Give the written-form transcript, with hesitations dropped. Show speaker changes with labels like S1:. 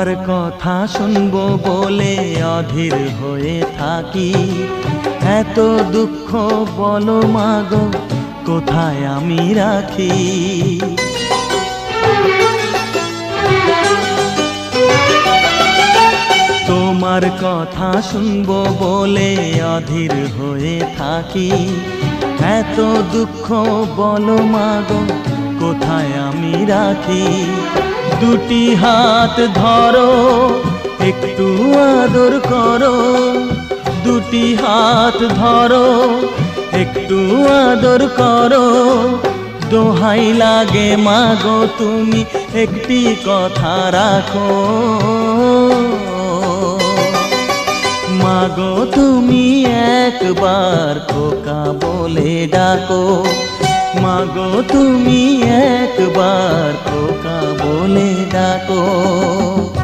S1: তোমার কথা শুনবো বলে অধীর হয়ে থাকি। এত দুঃখ বলো মাগো কোথায় আমি রাখি। তোমার কথা শুনবো বলে অধীর হয়ে থাকি। এত দুঃখ বলো মাগো কোথায় আমি রাখি। দুটি হাত ধরো একটু আদর করো, দুটি হাত ধরো একটু আদর করো। দোহাই লাগে মাগো তুমি একটি কথা রাখো। মাগো তুমি একবার খোকা বলে ডাকো। মাগো তুমি একবার খোকা বলে ডাকো।